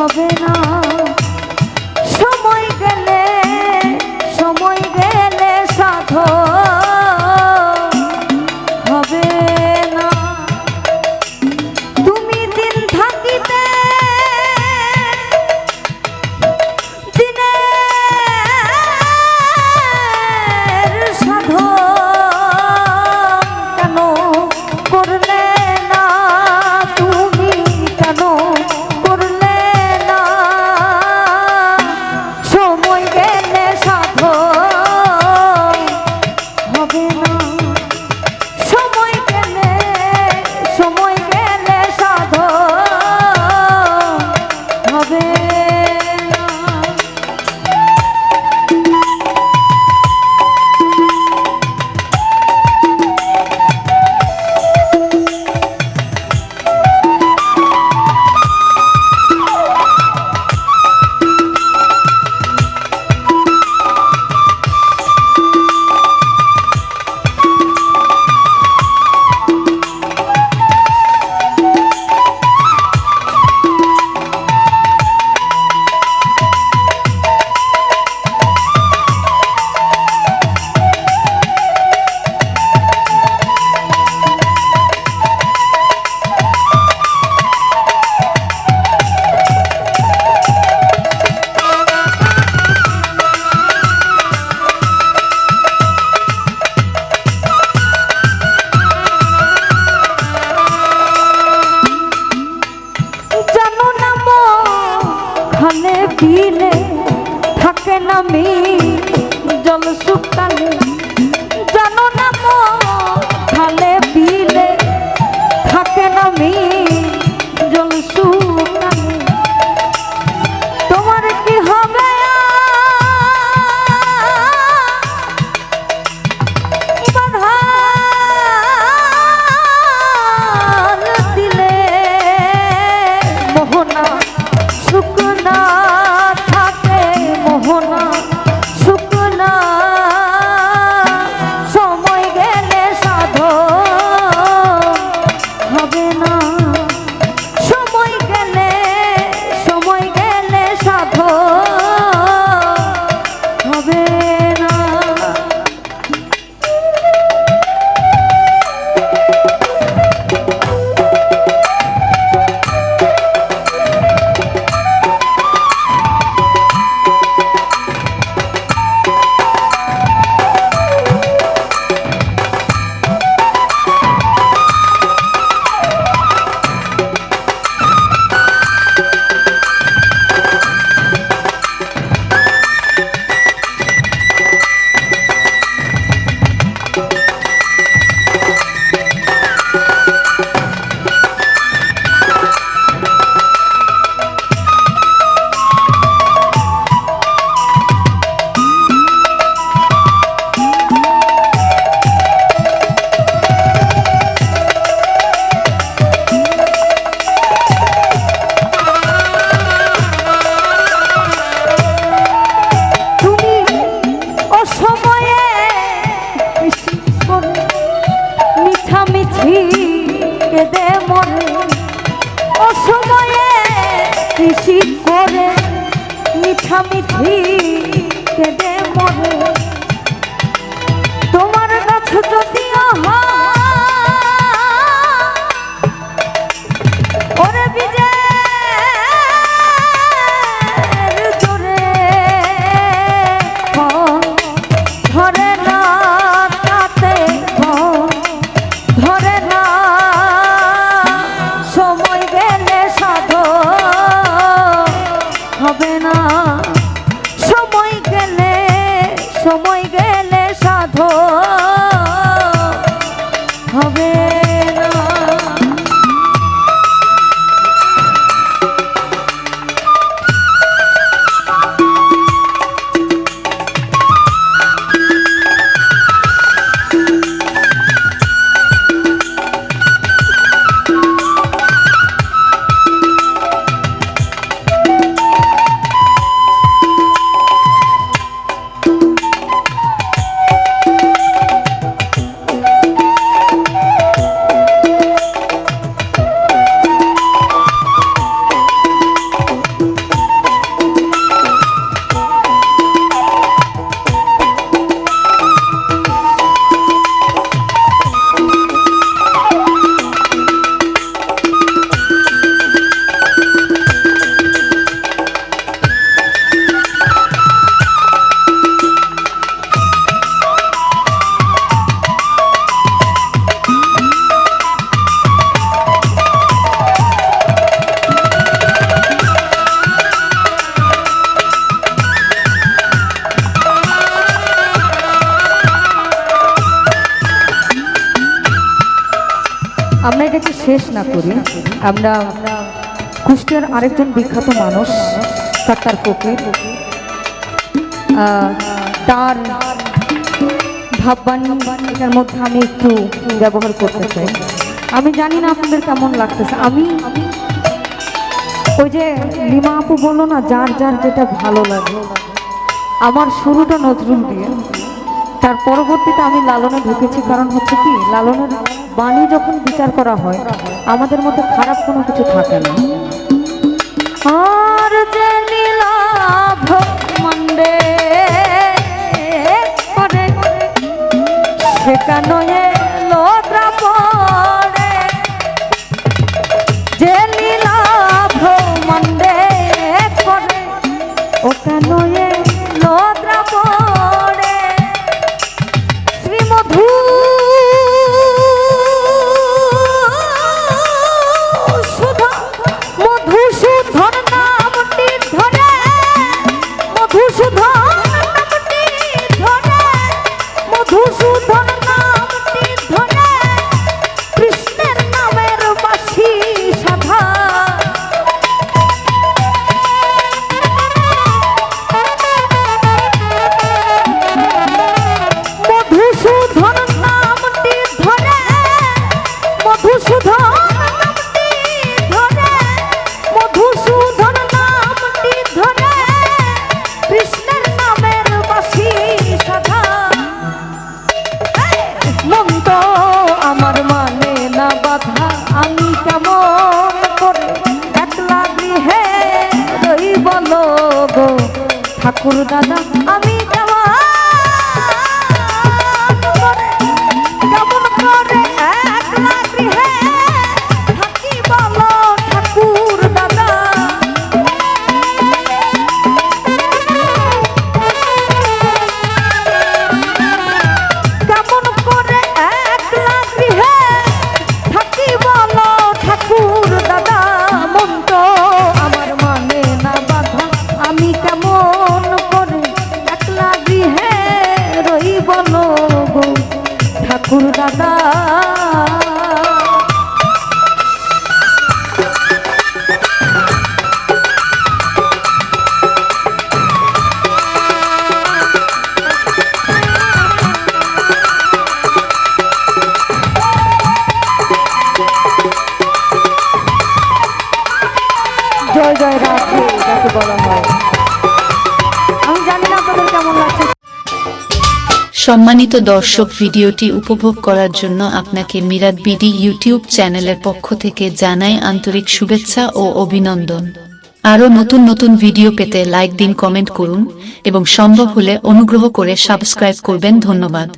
হবে না সময় গেলে সাধন হবে না তুমি দিন থাকিতে দিনের সাধন কেন করলে না তুমি কেন করলে না সময় গেলে সাধন হবে না সময় গেলে সাধন হবে না দিলে থাকে না মি জল শুকালে জানো না খালে দিলে থাকে না মি জল শুকালে তোমার কি হবে দিলে মোহনা শুকনা মোহনা শুকনা সময় গেলে সাধন হবে না সময় গেলে সাধন হবে না কেঁদে মরে অসময়ে কৃষি করে মিঠামিঠি কেঁদে মরে তোমার কাছে যদিও ওরে বিজের জোরে ধরে না তাতে ধরে না সময় গেলে সাধন হবে না সময় গেলে সাধন হবে না শেষ না করি, আমরা কুষ্টিয়ার আরেকজন বিখ্যাত মানুষ সত্তার ফকির, তার ভাববাণী এটার মধ্যে আমি একটু ব্যবহার করতে চাই। আমি জানি না আপনাদের কেমন লাগতেছে। আমি ওই যে লিমা আপু বললো না, যার যার যেটা ভালো লাগে, আমার শুরুটা নজরুল দিয়ে, তার পরবর্তীতে আমি লালনে ঢুকেছি। কারণ হচ্ছে কি, লালনের বাণী যখন বিচার করা হয় আমাদের মধ্যে খারাপ কোনো কিছু থাকে না। আর যে নীলাভ মন্ডে করে সেখানে এলো দ্রাপড়ে, যে নীলাভ মন্ডে করে ওখানে এলো দ্রাপড়ে, শ্রীমধু মধুসূদন নামটি ধরে, মধুসূদন নামটি ধরে, মধুসূদন নামটি ধরে, কৃষ্ণের নামের বাঁশি সাধা, মধুসূদন নামটি ধরে, মধুসূদন নামটি ধরে, মধুসূদন নামটি ধরে, কৃষ্ণের নামের বাঁশি সাধা। মন তো আমার মানে না বাধা, আমি কেমন করে একলা গৃহে রইব গো ঠাকুর দাদা, আমি কেমন করে একলা গৃহে থাকি বলো ঠাকুর দাদা। কেমন করে একলা গৃহে থাকি বলো ঠাকুর দাদা, মন তো আমার মানে না বাধা, আমি কেমন করে একলা গৃহে রইব গো ঠাকুর দাদা। জয় জয় রাধে যাকে বলা হয়। আমি জানি না আপনাদের কেমন লাগছে। সম্মানিত দর্শক, ভিডিওটি উপভোগ করার জন্য আপনাকে মিরাত বিডি ইউটিউব চ্যানেলের পক্ষ থেকে জানাই আন্তরিক শুভেচ্ছা ও অভিনন্দন। আরও নতুন নতুন ভিডিও পেতে লাইক দিন, কমেন্ট করুন এবং সম্ভব হলে অনুগ্রহ করে সাবস্ক্রাইব করবেন। ধন্যবাদ।